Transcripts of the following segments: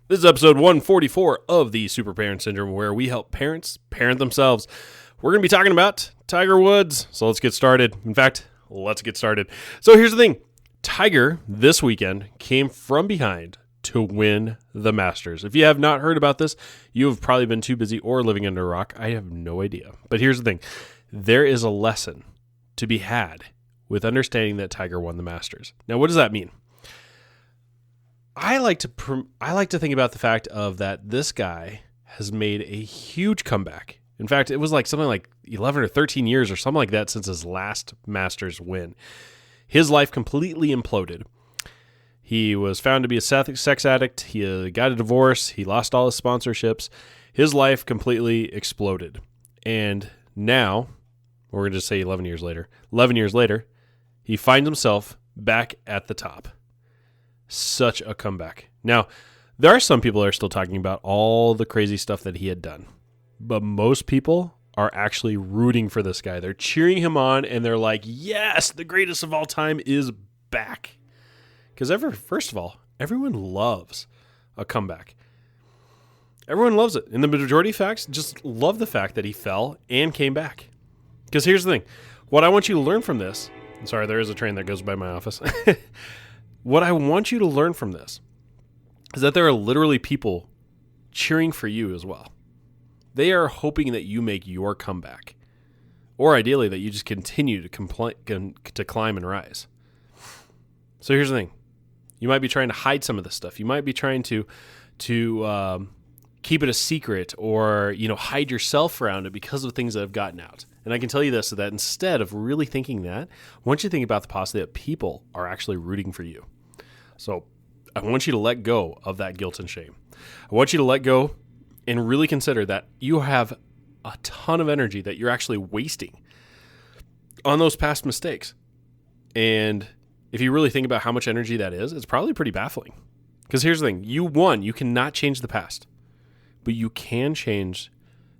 This is episode 144 of the Super Parent Syndrome, where we help parents parent themselves. We're going to be talking about Tiger Woods, so let's get started. In fact, let's get started. So here's the thing. Tiger, this weekend, came from behind to win the Masters. If you have not heard about this, you have probably been too busy or living under a rock. I have no idea. But here's the thing. There is a lesson to be had with understanding that Tiger won the Masters. Now, what does that mean? I like to think about the fact of that this guy has made a huge comeback. In fact, it was like something like 11 or 13 years or something like that since his last Masters win. His life completely imploded. He was found to be a sex addict. He got a divorce. He lost all his sponsorships. His life completely exploded. And now, we're going to just say 11 years later, he finds himself back at the top. Such a comeback. Now, there are some people that are still talking about all the crazy stuff that he had done, but most people are actually rooting for this guy. They're cheering him on, and they're like, yes, the greatest of all time is back. Because first of all, everyone loves a comeback. Everyone loves it. And the majority of facts just love the fact that he fell and came back. Because here's the thing. What I want you to learn from this, sorry, there is a train that goes by my office. What I want you to learn from this is that there are literally people cheering for you as well. They are hoping that you make your comeback, or ideally that you just continue to climb and rise. So here's the thing. You might be trying to hide some of this stuff. You might be trying to keep it a secret, or hide yourself around it because of things that have gotten out. And I can tell you this, that instead of really thinking that, I want you to think about the possibility that people are actually rooting for you. So I want you to let go of that guilt and shame. I want you to let go and really consider that you have a ton of energy that you're actually wasting on those past mistakes. And if you really think about how much energy that is, it's probably pretty baffling. Because here's the thing. You cannot change the past, but you can change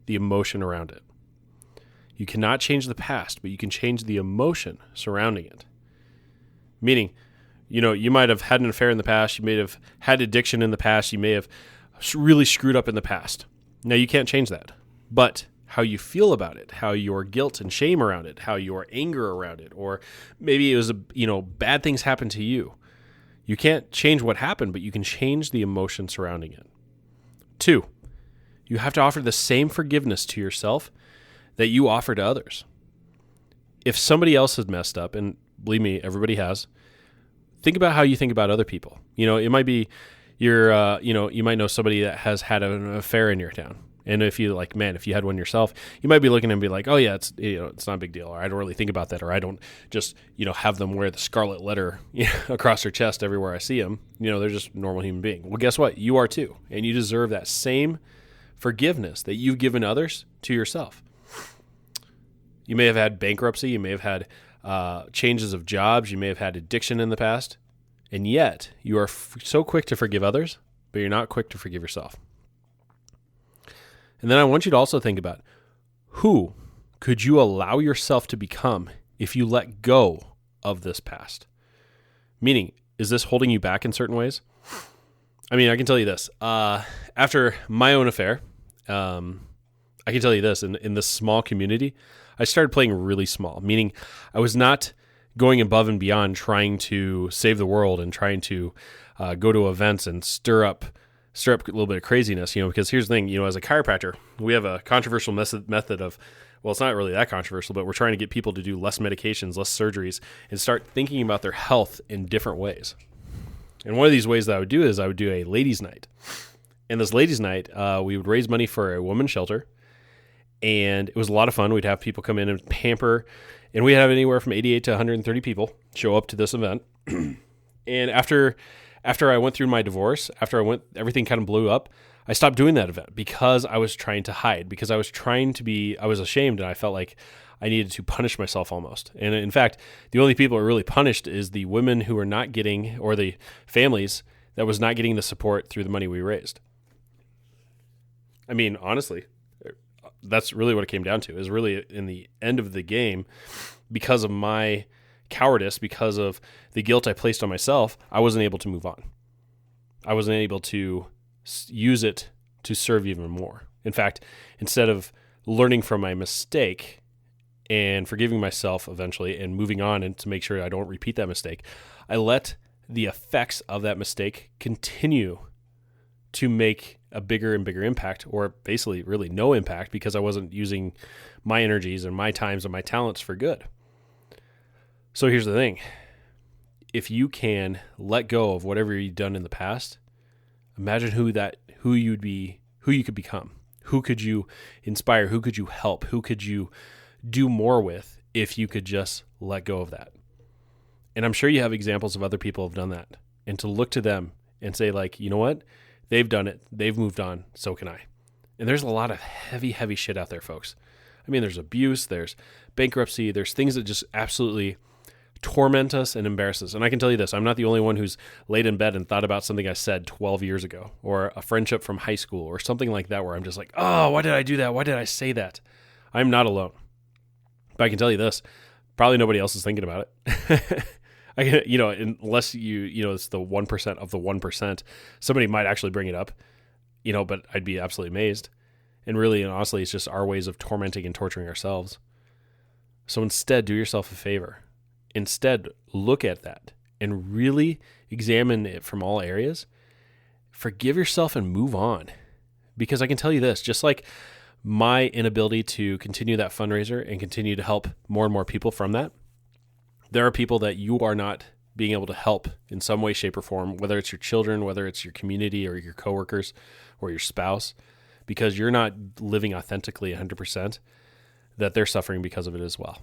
the emotion around it. You cannot change the past, but you can change the emotion surrounding it. Meaning, you might have had an affair in the past. You may have had addiction in the past. You may have really screwed up in the past. Now, you can't change that. But how you feel about it, how your guilt and shame around it, how your anger around it, or maybe it was, bad things happened to you. You can't change what happened, but you can change the emotion surrounding it. 2, you have to offer the same forgiveness to yourself that you offer to others. If somebody else has messed up, and believe me, everybody has, think about how you think about other people. It might be you might know somebody that has had an affair in your town. And if you if you had one yourself, you might be looking and be like, oh yeah, it's not a big deal. Or I don't really think about that. Or I don't just, have them wear the scarlet letter across their chest everywhere I see them. They're just a normal human being. Well, guess what? You are too. And you deserve that same forgiveness that you've given others to yourself. You may have had bankruptcy. You may have had changes of jobs. You may have had addiction in the past. And yet, you are so quick to forgive others, but you're not quick to forgive yourself. And then I want you to also think about, who could you allow yourself to become if you let go of this past? Meaning, is this holding you back in certain ways? I mean, I can tell you this. After my own affair, I can tell you this, in this small community, I started playing really small, meaning I was not going above and beyond trying to save the world and trying to go to events and stir up a little bit of craziness, because here's the thing, as a chiropractor, we have a controversial method of, well, it's not really that controversial, but we're trying to get people to do less medications, less surgeries, and start thinking about their health in different ways. And one of these ways that I would do is I would do a ladies' night. And this ladies' night, we would raise money for a women's shelter. And it was a lot of fun. We'd have people come in and pamper, and we'd have anywhere from 88 to 130 people show up to this event. And after I went through my divorce, everything kind of blew up. I stopped doing that event because I was trying to hide, because I was ashamed, and I felt like I needed to punish myself almost. And in fact, the only people who are really punished is the women who are not getting, or the families that was not getting the support through the money we raised. I mean, honestly, that's really what it came down to, is really in the end of the game, because of my cowardice, because of the guilt I placed on myself, I wasn't able to move on. I wasn't able to use it to serve even more. In fact, instead of learning from my mistake and forgiving myself eventually and moving on and to make sure I don't repeat that mistake, I let the effects of that mistake continue to make a bigger and bigger impact, or basically really no impact, because I wasn't using my energies and my times and my talents for good. So here's the thing. If you can let go of whatever you've done in the past, imagine who you could become. Who could you inspire? Who could you help? Who could you do more with if you could just let go of that? And I'm sure you have examples of other people who have done that. And to look to them and say, like, you know what? They've done it. They've moved on. So can I. And there's a lot of heavy, heavy shit out there, folks. I mean, there's abuse, there's bankruptcy, there's things that just absolutely torment us and embarrass us. And I can tell you this, I'm not the only one who's laid in bed and thought about something I said 12 years ago, or a friendship from high school, or something like that, where I'm just like, oh, why did I do that? Why did I say that? I'm not alone. But I can tell you this, probably nobody else is thinking about it. Unless it's the 1% of the 1%, somebody might actually bring it up, but I'd be absolutely amazed. And really and honestly, it's just our ways of tormenting and torturing ourselves. So instead, do yourself a favor. Instead, look at that and really examine it from all areas. Forgive yourself and move on. Because I can tell you this, just like my inability to continue that fundraiser and continue to help more and more people from that, there are people that you are not being able to help in some way, shape, or form, whether it's your children, whether it's your community or your coworkers or your spouse, because you're not living authentically 100%, that they're suffering because of it as well.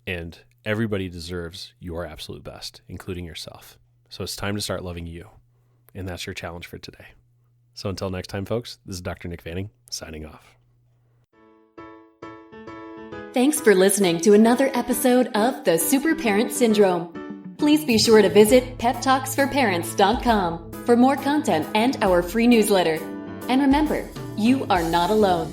And everybody deserves your absolute best, including yourself. So it's time to start loving you. And that's your challenge for today. So until next time, folks, this is Dr. Nick Vanning signing off. Thanks for listening to another episode of The Super Parent Syndrome. Please be sure to visit peptalksforparents.com for more content and our free newsletter. And remember, you are not alone.